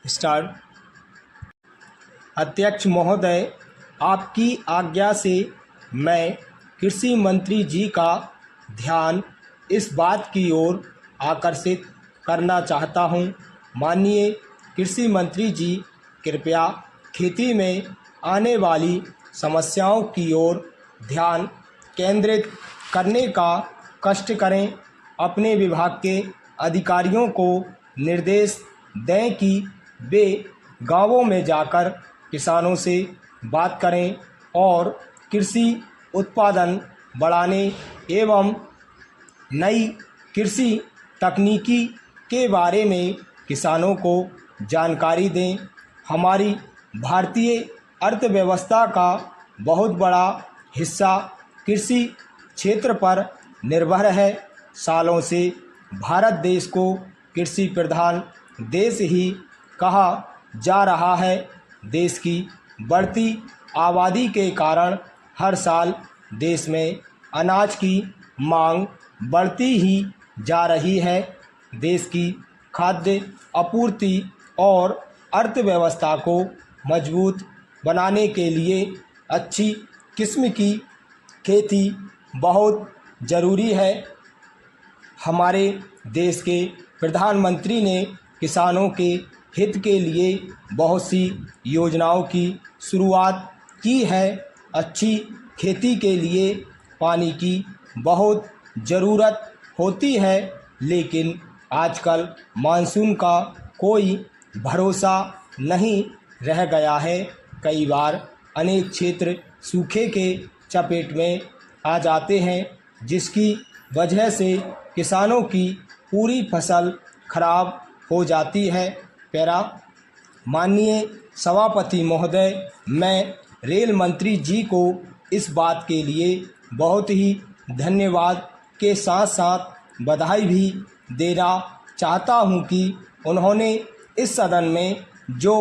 Start. अध्यक्ष महोदय, आपकी आज्ञा से मैं कृषि मंत्री जी का ध्यान इस बात की ओर आकर्षित करना चाहता हूं। माननीय कृषि मंत्री जी, कृपया खेती में आने वाली समस्याओं की ओर ध्यान केंद्रित करने का कष्ट करें। अपने विभाग के अधिकारियों को निर्देश दें कि वे गांवों में जाकर किसानों से बात करें और कृषि उत्पादन बढ़ाने एवं नई कृषि तकनीकी के बारे में किसानों को जानकारी दें। हमारी भारतीय अर्थव्यवस्था का बहुत बड़ा हिस्सा कृषि क्षेत्र पर निर्भर है। सालों से भारत देश को कृषि प्रधान देश ही कहा जा रहा है। देश की बढ़ती आबादी के कारण हर साल देश में अनाज की मांग बढ़ती ही जा रही है। देश की खाद्य आपूर्ति और अर्थव्यवस्था को मजबूत बनाने के लिए अच्छी किस्म की खेती बहुत ज़रूरी है। हमारे देश के प्रधानमंत्री ने किसानों के हित के लिए बहुत सी योजनाओं की शुरुआत की है। अच्छी खेती के लिए पानी की बहुत ज़रूरत होती है, लेकिन आजकल मानसून का कोई भरोसा नहीं रह गया है। कई बार अनेक क्षेत्र सूखे के चपेट में आ जाते हैं, जिसकी वजह से किसानों की पूरी फसल खराब हो जाती है। माननीय सभापति महोदय, मैं रेल मंत्री जी को इस बात के लिए बहुत ही धन्यवाद के साथ साथ बधाई भी देना चाहता हूं कि उन्होंने इस सदन में जो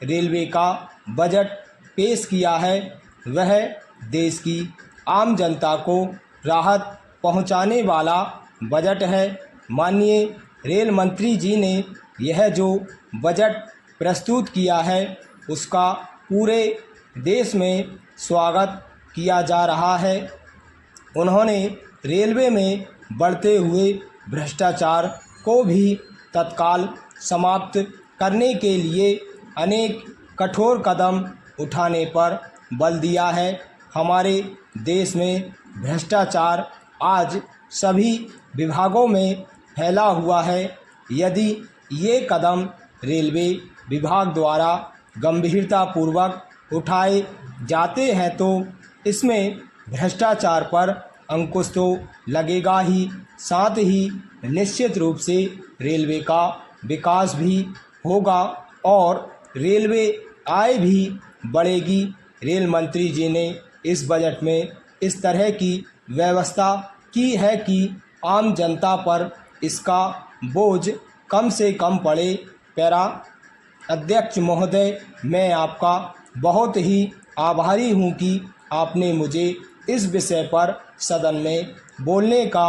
रेलवे का बजट पेश किया है वह देश की आम जनता को राहत पहुंचाने वाला बजट है। माननीय रेल मंत्री जी ने यह जो बजट प्रस्तुत किया है उसका पूरे देश में स्वागत किया जा रहा है। उन्होंने रेलवे में बढ़ते हुए भ्रष्टाचार को भी तत्काल समाप्त करने के लिए अनेक कठोर कदम उठाने पर बल दिया है। हमारे देश में भ्रष्टाचार आज सभी विभागों में फैला हुआ है। यदि ये कदम रेलवे विभाग द्वारा गंभीरतापूर्वक उठाए जाते हैं तो इसमें भ्रष्टाचार पर अंकुश तो लगेगा ही, साथ ही निश्चित रूप से रेलवे का विकास भी होगा और रेलवे आय भी बढ़ेगी। रेल मंत्री जी ने इस बजट में इस तरह की व्यवस्था की है कि आम जनता पर इसका बोझ कम से कम पड़े। अध्यक्ष महोदय, मैं आपका बहुत ही आभारी हूं कि आपने मुझे इस विषय पर सदन में बोलने का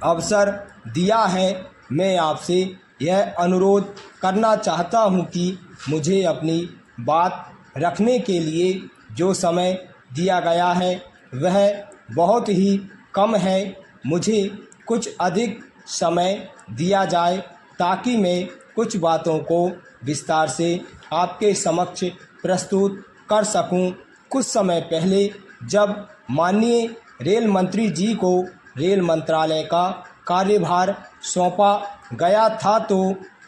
अवसर दिया है। मैं आपसे यह अनुरोध करना चाहता हूं कि मुझे अपनी बात रखने के लिए जो समय दिया गया है वह बहुत ही कम है। मुझे कुछ अधिक समय दिया जाए ताकि मैं कुछ बातों को विस्तार से आपके समक्ष प्रस्तुत कर सकूं। कुछ समय पहले जब माननीय रेल मंत्री जी को रेल मंत्रालय का कार्यभार सौंपा गया था तो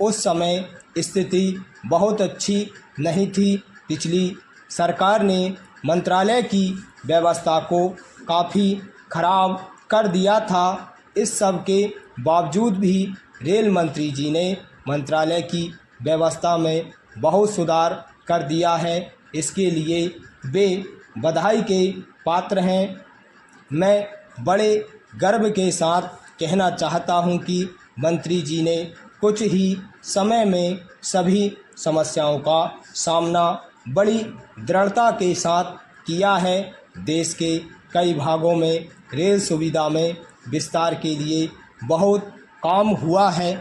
उस समय स्थिति बहुत अच्छी नहीं थी। पिछली सरकार ने मंत्रालय की व्यवस्था को काफ़ी खराब कर दिया था। इस सब के बावजूद भी रेल मंत्री जी ने मंत्रालय की व्यवस्था में बहुत सुधार कर दिया है। इसके लिए वे बधाई के पात्र हैं। मैं बड़े गर्व के साथ कहना चाहता हूं कि मंत्री जी ने कुछ ही समय में सभी समस्याओं का सामना बड़ी दृढ़ता के साथ किया है। देश के कई भागों में रेल सुविधा में विस्तार के लिए बहुत काम हुआ है।